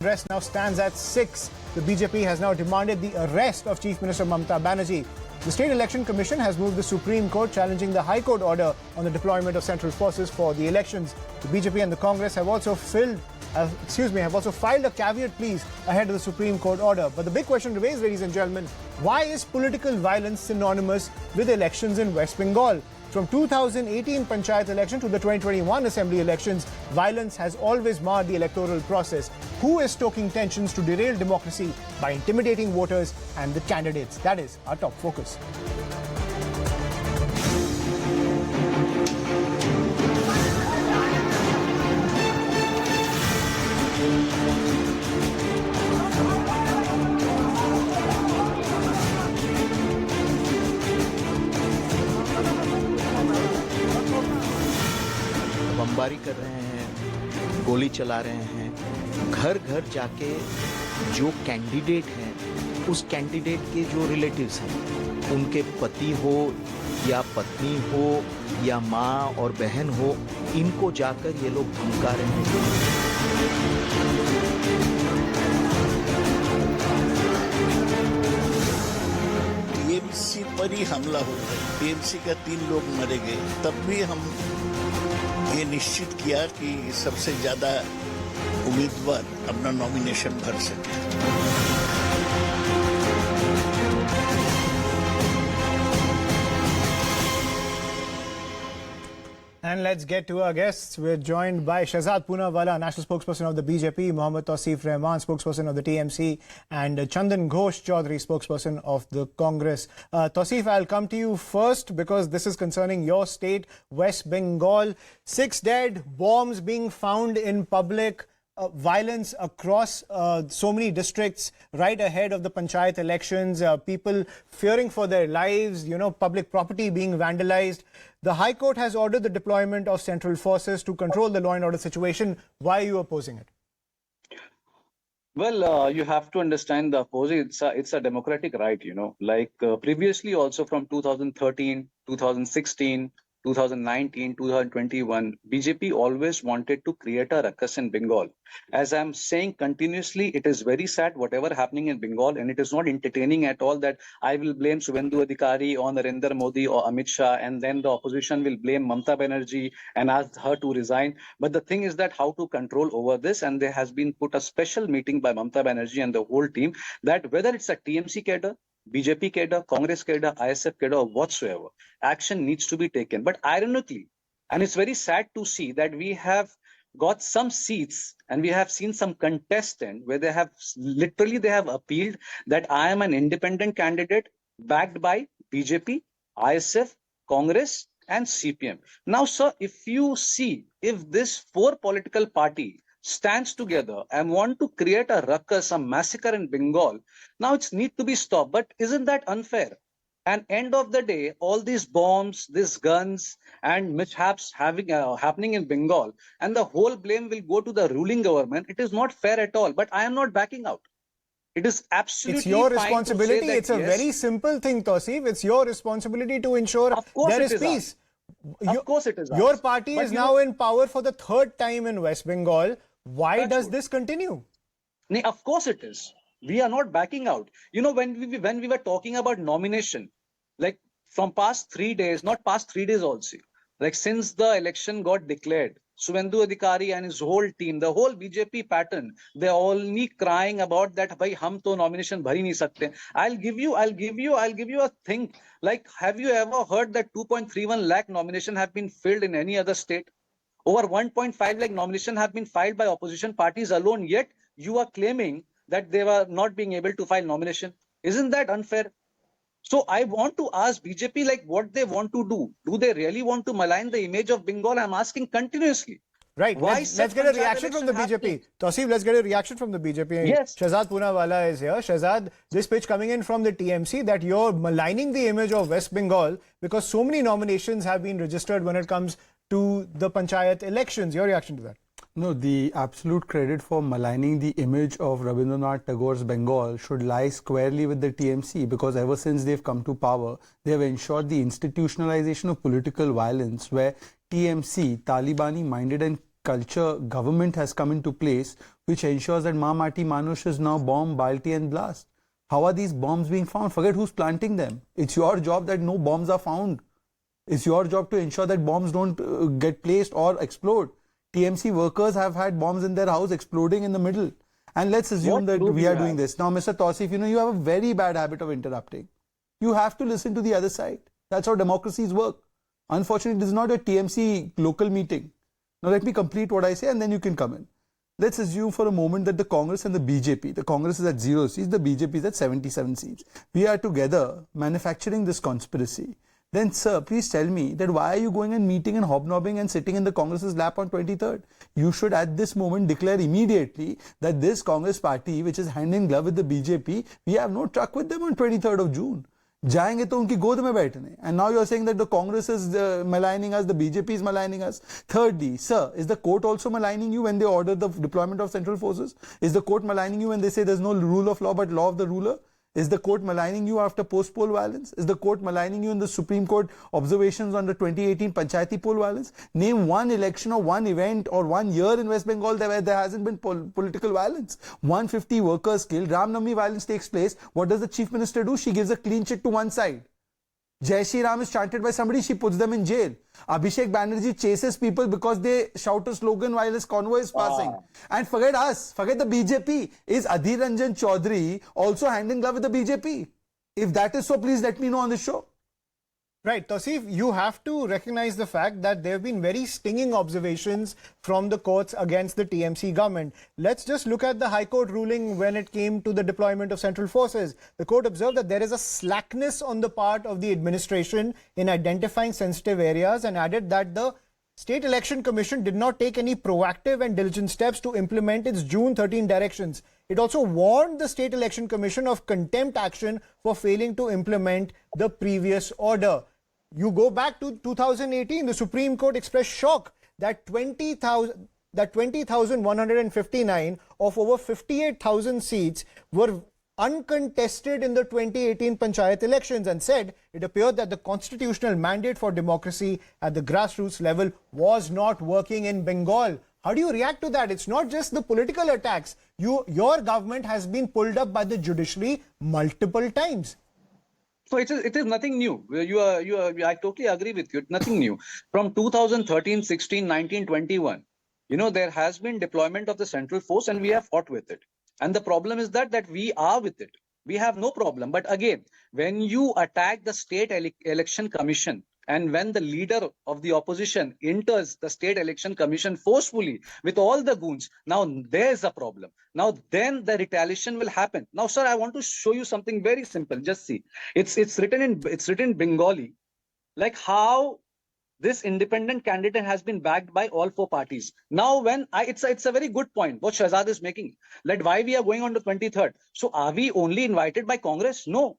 Congress now stands at 6. The BJP has now demanded the arrest of Chief Minister Mamata Banerjee. The State Election Commission has moved the Supreme Court challenging the High Court order on the deployment of central forces for the elections. The BJP and the Congress have also filed a caveat pleas ahead of the Supreme Court order. But the big question remains, ladies and gentlemen, why is political violence synonymous with elections in West Bengal? From 2018 Panchayat election to the 2021 Assembly elections, violence has always marred the electoral process. Who is stoking tensions to derail democracy by intimidating voters and the candidates? That is our top focus. बमबारी कर रहे हैं, गोली चला रहे हैं, घर घर जाके जो कैंडिडेट हैं उस कैंडिडेट के जो रिलेटिव्स हैं उनके पति हो या पत्नी हो या माँ और बहन हो, इनको जाकर ये लोग धमका रहे हैं। टीएमसी पर ही हमला हो गया, टीएमसी का 3 लोग मरे गए, तब भी हम ये निश्चित किया कि सबसे ज्यादा उम्मीदवार अपना नॉमिनेशन भर सके। And let's get to our guests. We're joined by Shehzad Poonawalla, national spokesperson of the BJP, Mohammad Tausif Rahman, spokesperson of the TMC, and Chandan Ghosh Chaudhary, spokesperson of the Congress. Tausif, I'll come to you first because this is concerning your state, West Bengal. 6 dead, bombs being found in public, violence across so many districts right ahead of the Panchayat elections, people fearing for their lives, public property being vandalized. The High Court has ordered the deployment of central forces to control the law and order situation. Why are you opposing it? Well, you have to understand the opposing. It's a democratic right, like previously also from 2013, 2016, 2019, 2021, BJP always wanted to create a ruckus in Bengal. As I'm saying continuously, it is very sad whatever happening in Bengal, and it is not entertaining at all that I will blame Suvendu Adhikari on Narendra Modi or Amit Shah, and then the opposition will blame Mamata Banerjee and ask her to resign. But the thing is that how to control over this, and there has been put a special meeting by Mamata Banerjee and the whole team that whether it's a TMC cadre, BJP cadre, Congress cadre, ISF cadre, or whatsoever, action needs to be taken. But ironically, and it's very sad to see that we have got some seats and we have seen some contestant where they have appealed that I am an independent candidate backed by BJP, ISF, Congress, and CPM. Now, sir, if you see, if this 4 political party stands together and want to create a ruckus, a massacre in Bengal, now it's need to be stopped. But isn't that unfair? And end of the day, all these bombs, these guns, and mishaps happening in Bengal, and the whole blame will go to the ruling government. It is not fair at all. But I am not backing out. It is absolutely it's your fine responsibility. To say that, it's a very simple thing, Tausif. It's your responsibility to ensure there is peace. Of course it is. Your party is now in power for the 3rd time in West Bengal. Why does this continue? Of course it is. We are not backing out. When we were talking about nomination, like from past 3 days, not past 3 days also, like since the election got declared, Suvendu Adhikari and his whole team, the whole BJP pattern, they're only crying about that, bhai, hum to nomination bhar hi nahi sakte. I'll give you a thing. Like, have you ever heard that 2.31 lakh nomination have been filled in any other state? Over 1.5 lakh nomination have been filed by opposition parties alone, yet you are claiming that they were not being able to file nomination. Isn't that unfair? So I want to ask BJP like what they want to do. Do they really want to malign the image of Bengal? I'm asking continuously. Right. Let's get a reaction from the BJP. Tausif, let's get a reaction from the BJP. Yes. Shehzad Poonawalla is here. Shehzad, this pitch coming in from the TMC that you're maligning the image of West Bengal because so many nominations have been registered when it comes to the Panchayat elections. Your reaction to that? No, the absolute credit for maligning the image of Rabindranath Tagore's Bengal should lie squarely with the TMC, because ever since they've come to power, they have ensured the institutionalization of political violence where TMC, Talibani-minded and culture government has come into place, which ensures that Ma Mati Manush is now bomb, balti and blast. How are these bombs being found? Forget who's planting them. It's your job that no bombs are found. It's your job to ensure that bombs don't get placed or explode. TMC workers have had bombs in their house exploding in the middle. And let's assume that we are doing this. Now, Mr. Tausif, you have a very bad habit of interrupting. You have to listen to the other side. That's how democracies work. Unfortunately, this is not a TMC local meeting. Now, let me complete what I say and then you can come in. Let's assume for a moment that the Congress and the BJP, the Congress is at 0 seats, the BJP is at 77 seats. We are together manufacturing this conspiracy. Then, sir, please tell me that why are you going and meeting and hobnobbing and sitting in the Congress's lap on 23rd? You should at this moment declare immediately that this Congress party, which is hand in glove with the BJP, we have no truck with them on 23rd of June. जाएंगे तो उनकी गोद में बैठने. And now you're saying that the Congress is maligning us, the BJP is maligning us. Thirdly, sir, is the court also maligning you when they order the deployment of central forces? Is the court maligning you when they say there's no rule of law but law of the ruler? Is the court maligning you after post-poll violence? Is the court maligning you in the Supreme Court observations on the 2018 Panchayati poll violence? Name one election or one event or 1 year in West Bengal where there hasn't been political violence. 150 workers killed. Ram Navami violence takes place. What does the Chief Minister do? She gives a clean chit to one side. Jai Shri Ram is chanted by somebody, she puts them in jail. Abhishek Banerjee chases people because they shout a slogan while his convoy is passing. And forget us, forget the BJP. Is Adhir Ranjan Chaudhary also hand in glove with the BJP? If that is so, please let me know on the show. Right, Tausif, you have to recognize the fact that there have been very stinging observations from the courts against the TMC government. Let's just look at the High Court ruling when it came to the deployment of central forces. The court observed that there is a slackness on the part of the administration in identifying sensitive areas and added that the State Election Commission did not take any proactive and diligent steps to implement its June 13 directions. It also warned the State Election Commission of contempt action for failing to implement the previous order. You go back to 2018, the Supreme Court expressed shock that 20,159 of over 58,000 seats were uncontested in the 2018 Panchayat elections and said it appeared that the constitutional mandate for democracy at the grassroots level was not working in Bengal. How do you react to that? It's not just the political attacks. Your government has been pulled up by the judiciary multiple times. So it is nothing new. I totally agree with you. It's nothing new. From 2013, 16, 19, 21, there has been deployment of the central force and we have fought with it. And the problem is that we are with it. We have no problem. But again, when you attack the State Election Commission and when the leader of the opposition enters the State Election Commission forcefully with all the goons, now there's a problem. Now then the retaliation will happen. Now, sir, I want to show you something very simple. Just see. It's written in Bengali, like how this independent candidate has been backed by all 4 parties. Now, it's a very good point what Shahzad is making. Like why we are going on to 23rd. So are we only invited by Congress? No.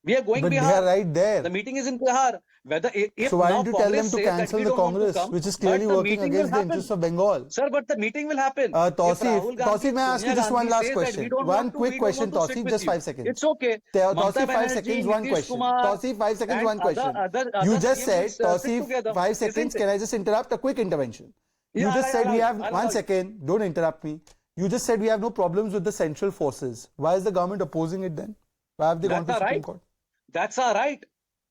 We are going but Bihar. They are right there. The meeting is in Bihar. So why don't you tell them to cancel the Congress, which is clearly working against the interests of Bengal? Sir, but the meeting will happen. Tausif, may I ask you just one last question? One quick question, Tausif, just 5 seconds. It's okay. Tausif, 5 seconds, one question. Tausif, 5 seconds, one question. You just said, Tausif, 5 seconds, can I just interrupt? A quick intervention. You just said we have, 1 second, don't interrupt me. You just said we have no problems with the central forces. Why is the government opposing it then? Why have they gone to the Supreme Court? That's our right.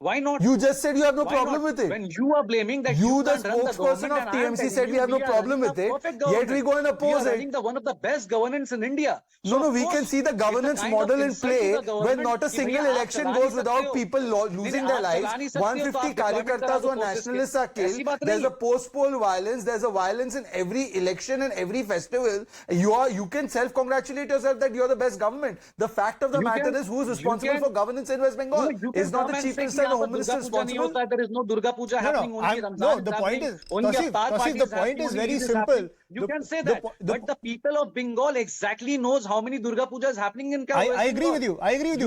Why not? You just said you have no problem with it. When you are blaming that you the spokesperson of TMC said we have no problem with it, yet we go and oppose it. We are one of the best governance in India. No, we can see the governance model in play when not a single election goes without people losing their lives. 150 Karyakartas or nationalists are killed. There's a post-poll violence. There's a violence in every election and every festival. You can self-congratulate yourself that you're the best government. The fact of the matter is who's responsible for governance in West Bengal is not the Chief Minister. Home Minister responsible. There is no Durga Puja happening. No, the point is, Tausif, the point is very simple. You can say that, but the people of Bengal exactly knows how many Durga Pujas happening in Kerala. I agree with you.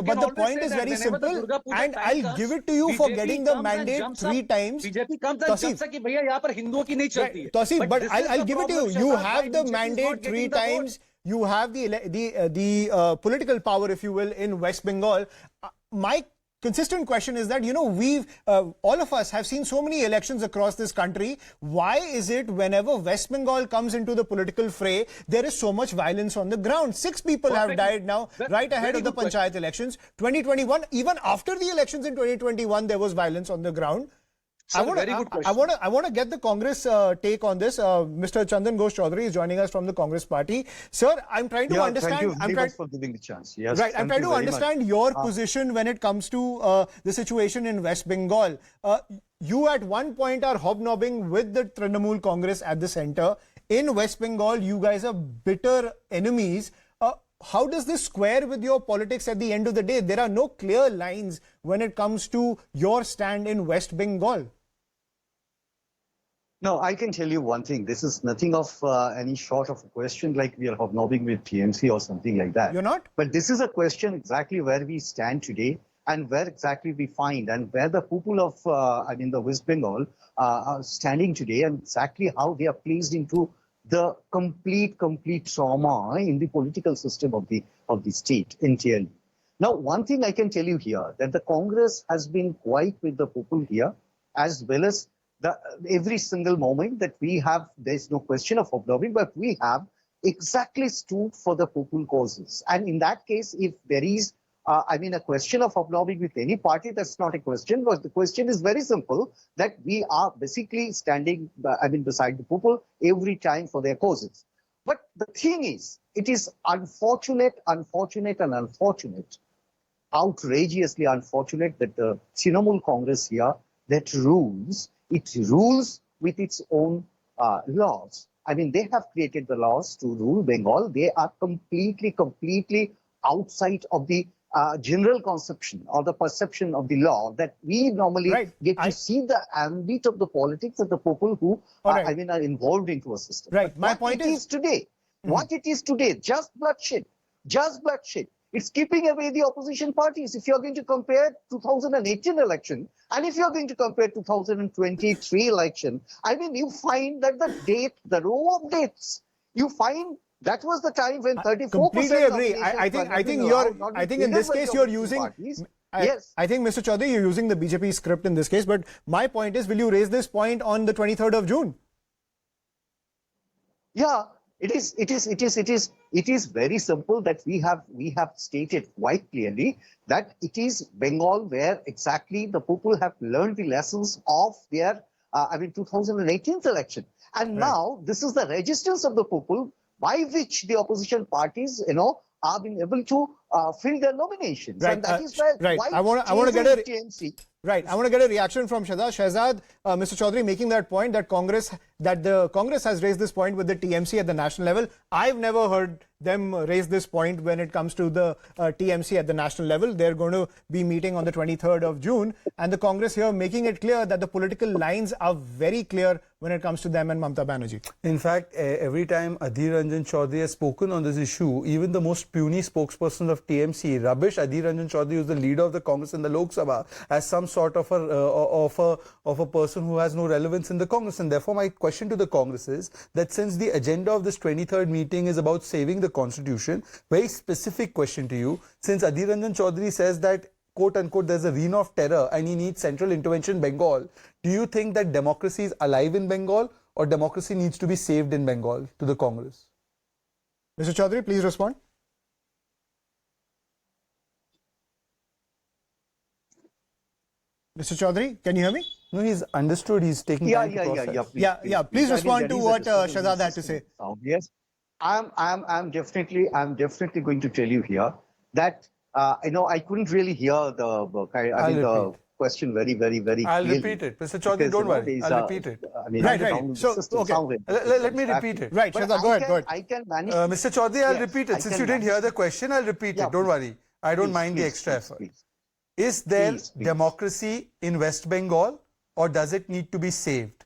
But the point is very simple, and I'll give it to you for getting the mandate 3 times. BJP comes and jumps कि भैया यहाँ पर हिंदुओं की नहीं चलती है. Tausif, but I'll give it to you. You have the mandate 3 times. You have the political power, if you will, in West Bengal. My consistent question is that, we've, all of us have seen so many elections across this country. Why is it whenever West Bengal comes into the political fray, there is so much violence on the ground? 6 people have died now, right ahead of the Panchayat elections. 2021, even after the elections in 2021, there was violence on the ground. I want to get the Congress take on this. Mr. Chandan Ghosh Chaudhary is joining us from the Congress party. Sir, I'm trying to understand. Thank you very much for giving the chance. Yes, right, I'm trying to understand your position when it comes to the situation in West Bengal. You at one point are hobnobbing with the Trinamool Congress at the center. In West Bengal, you guys are bitter enemies. How does this square with your politics at the end of the day? There are no clear lines when it comes to your stand in West Bengal. No, I can tell you one thing. This is nothing of any short of a question like we are hobnobbing with TMC or something like that. You're not? But this is a question exactly where we stand today and where exactly we find and where the people of, the West Bengal are standing today and exactly how they are placed into the complete trauma in the political system of the state entirely. Now, one thing I can tell you here, that the Congress has been quite with the people here, as well as every single moment that we have, there's no question of hobnobbing, but we have exactly stood for the people causes. And in that case, if there is a question of hobnobbing with any party, that's not a question, but the question is very simple, that we are basically standing, beside the people every time for their causes. But the thing is, it is unfortunate, outrageously unfortunate that the Trinamool Congress here, that rules with its own laws. They have created the laws to rule Bengal. They are completely outside of the general conception or the perception of the law that we normally get to see the ambit of the politics of the people who are involved into a system. Right. But My point is today, what it is today, just bloodshed. It's keeping away the opposition parties. If you're going to compare 2018 election and if you're going to compare 2023 election, you find that the row of dates, you find that was the time when 34%. Completely agree. I think in this case you're using. Yes. I think, Mr. Chaudhary, you're using the BJP script in this case. But my point is, will you raise this point on the 23rd of June? Yeah. It is very simple that we have stated quite clearly that it is Bengal where exactly the people have learned the lessons of their 2018 election, and now this is the resistance of the people by which the opposition parties are being able to fill their nominations, and that is why I want to get a TMC. Right. I want to get a reaction from Shehzad. Mr. Chaudhary making that point that the Congress has raised this point with the TMC at the national level. I've never heard them raise this point when it comes to the TMC at the national level. They're going to be meeting on the 23rd of June. And the Congress here making it clear that the political lines are very clear when it comes to them and Mamata Banerjee. In fact, every time Adhir Ranjan Chaudhary has spoken on this issue, even the most puny spokesperson of TMC, rubbish Adhir Ranjan Chaudhary, who's the leader of the Congress in the Lok Sabha, as some sort of a person who has no relevance in the Congress. And therefore, my question to the Congress is that since the agenda of this 23rd meeting is about saving the Constitution, very specific question to you, since Adhir Ranjan Chaudhary says that quote unquote there's a reign of terror and he needs central intervention in Bengal, do you think that democracy is alive in Bengal or democracy needs to be saved in Bengal, to the Congress? Mr. Chaudhary, please respond. Mr. Chaudhary, can you hear me? No, he's understood. He's taking time to process. Please respond to what Shehzad had to say. Yes, I'm definitely going to tell you here that I couldn't really hear the question very clearly. I'll repeat it, Mr. Chaudhary. Don't worry. I'll repeat it. Right. So, okay. Let me repeat it. Right, Shehzad, go ahead. I can manage. Mr. Chaudhary, I'll repeat it. Since you didn't hear the question, I'll repeat it. Don't worry. I don't mind the extra effort. Please. Is there democracy in West Bengal or does it need to be saved?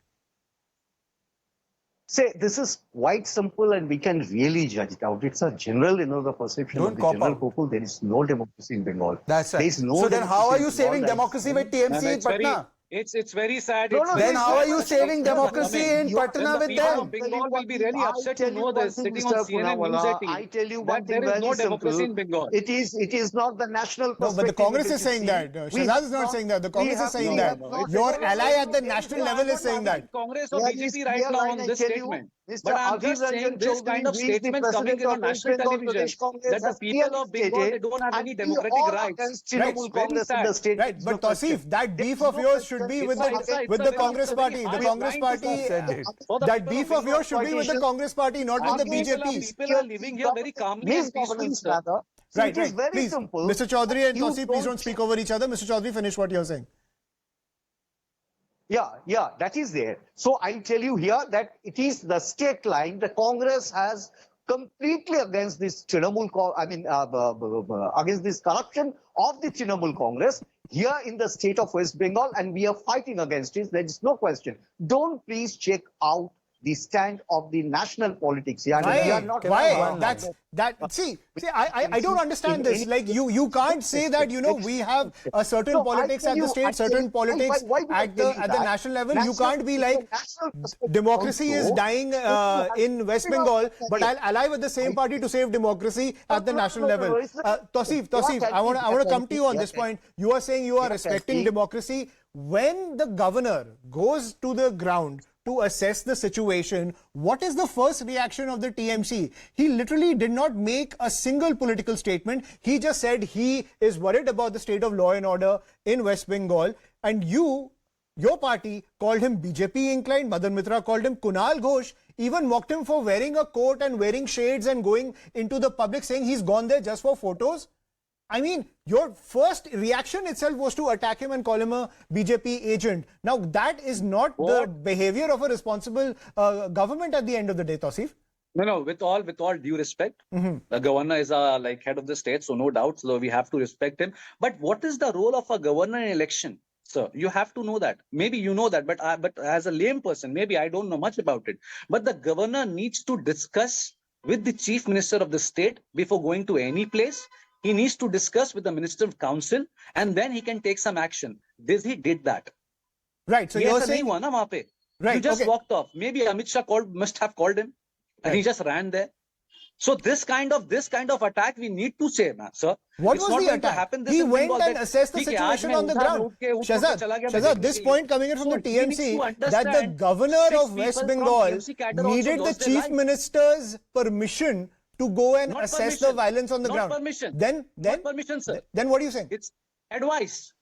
Say, this is quite simple and we can really judge it out. It's a general, the perception of the general people. There is no democracy in Bengal. That's right. There is no so then how are you saving democracy with TMC in Patna? It's very sad. No, It's no, very Then how sad are you that saving things are democracy coming. in You are- Patna The with people them? of Bengal will be really upset to know this, sitting on CNN News 18, I tell you one that thing there is very no democracy simple. in Bengal. It is not the national No, but the perspective Congress needed is to saying see. that. We Shahzad have is not saying that. The we Congress have- is saying we that. have not- Your no, no, ally no, at the no, national No, level is saying I'm that. not Congress or Here BJP is right clear now line, on I this tell you. statement. Mr. But I'm Adil just saying Ranjan this Chaudhary, kind of who is the statements coming president in of on West national Bengal television Pradesh Congress, that the has people clearly of Bengal, they stated, don't have and any we democratic all rights. against Right. Trinamool It's very Congress in sad. the state. Right, but Tausif, that There beef is of no yours question. should be Mr. with Adil- the very- Congress it's a very party. The harsh Congress line to party. say Said it. for the That people of beef of Bengal. yours should be with the Congress party, not with the BJP. People are living here very calmly and peacefully, misgovernance sir. rather. So Right, it is right. very Please, simple. Mr. Chaudhary and You Tausif, please don't speak over each other. Mr. Chaudhary, finish what you're saying. Yeah, that is there. So I tell you here that it is the state line. The Congress has completely against this against this corruption of the Trinamool Congress here in the state of West Bengal, and we are fighting against it. There is no question. Don't please check out the stand of the national politics here. Why? We are not Why? See. I don't understand this. Like you can't say that we have a certain No, politics I at tell the you- state, I tell certain you- politics why do I at tell the you at the that? national level. You National- can't be like national perspective democracy is also, dying in West Bengal, but I'll ally with the same party to save democracy at the national level. Tausif, I want to come to you on this point. You are saying you are respecting democracy. When the governor goes to the ground to assess the situation, what is the first reaction of the TMC? He literally did not make a single political statement. He just said he is worried about the state of law and order in West Bengal. And your party called him BJP inclined. Madan Mitra called him Kunal Ghosh, even mocked him for wearing a coat and wearing shades and going into the public saying he's gone there just for photos. I mean, your first reaction itself was to attack him and call him a BJP agent. Now, that is not the behavior of a responsible government at the end of the day, Tausif. No. With all due respect, the governor is like head of the state, so no doubt. So we have to respect him. But what is the role of a governor in election? Sir, you have to know that. Maybe you know that, but as a lame person, maybe I don't know much about it. But the governor needs to discuss with the chief minister of the state before going to any place. He needs to discuss with the Minister of Council, and then he can take some action. He did that. Right. So you're saying Right. You just walked off. Maybe Amit Shah must have called him, and he just ran there. So this kind of attack we need to say, sir. What was the attack? He went and assessed the situation on the ground. Shahzad, this point coming in from the TMC that the governor of West Bengal needed the chief minister's permission to go and assess the violence on the ground. Permission. Then, not permission, sir. Then what are you saying? It's advice.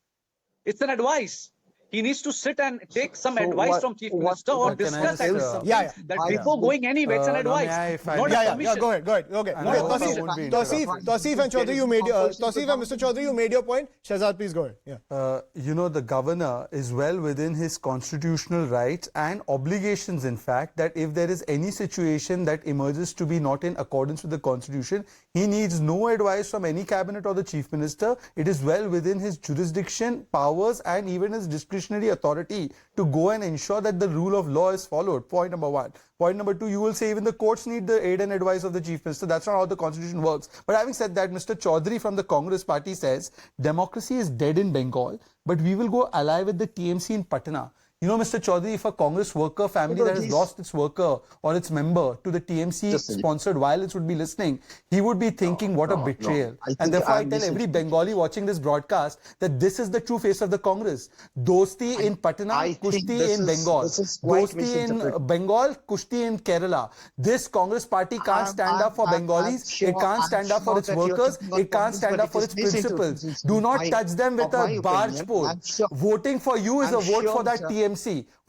It's an advice. He needs to sit and take some advice from chief minister or discuss that before going anywhere. It's an advice. Not a permission. Go ahead. Tausif and Chaudhary, you made Tausif and Mr. Chaudhary, you made your point. Shahzad, please go ahead. The governor is well within his constitutional rights and obligations, in fact, that if there is any situation that emerges to be not in accordance with the constitution, he needs no advice from any cabinet or the chief minister. It is well within his jurisdiction, powers, and even his discretionary authority to go and ensure that the rule of law is followed. Point number one. Point number two, you will say even the courts need the aid and advice of the chief minister. That's not how the constitution works. But having said that, Mr. Chaudhary from the Congress party says democracy is dead in Bengal, but we will go ally with the TMC in Patna. Mr. Chaudhary, if a Congress worker family that has lost its worker or its member to the TMC-sponsored violence would be listening, he would be thinking, what a betrayal. And therefore, I tell every Bengali watching this broadcast that this is the true face of the Congress. Dosti in Patna, Kushti in Bengal. Dosti in Bengal, Kushti in Kerala. This Congress party can't stand up for Bengalis. It can't stand up for its workers. It can't stand up for its principles. Do not touch them with a barge pole. Voting for you is a vote for that TMC.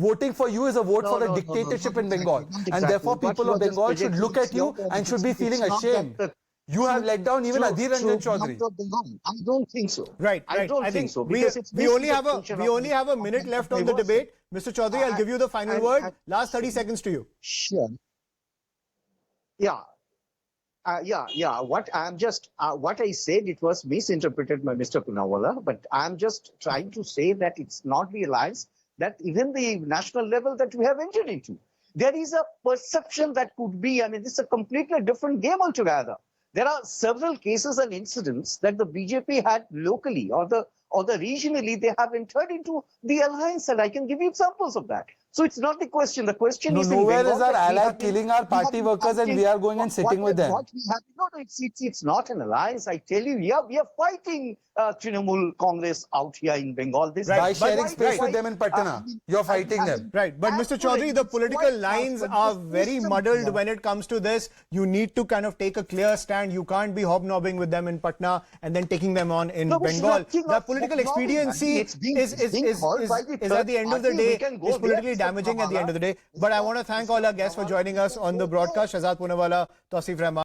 Voting for you is a vote for the dictatorship in Bengal. And therefore, people of Bengal should look at you and should be feeling ashamed. You have let down even Adhir Ranjan Chaudhary. I don't think so. Right. I don't think so. We only have a minute left on the debate. Mr. Chaudhary, I'll give you the final word. Last 30 seconds to you. Sure. Yeah. What I said, it was misinterpreted by Mr. Poonawalla, but I'm just trying to say that it's not realized that even the national level that we have entered into, there is a perception that could be, this is a completely different game altogether. There are several cases and incidents that the BJP had locally or the or the regionally, they have entered into the alliance, and I can give you examples of that. So it's not the question. The question No, is in nowhere Bengal is our that we ally have been- killing our we have party been workers and fighting- we are going and sitting with them. What we have, no, it's not an alliance. I tell you, yeah, we are fighting Trinamool Congress out here in Bengal. This Right, By but- sharing space why- with them in Patna. You're fighting them. Right, but Mr. Chaudhary, the political lines are very muddled when it comes to this. You need to kind of take a clear stand. You can't be hobnobbing with them in Patna and then taking them on in No, it's Bengal. nothing The of political hobnobbing. expediency It's being- is it's being called by the at the third end of the party. day, We can go is politically there, Mr. damaging at the end of the day. Kamala. But I want to thank all our guests for joining us on the broadcast. Shahzad Poonawala, Tausif Rahman.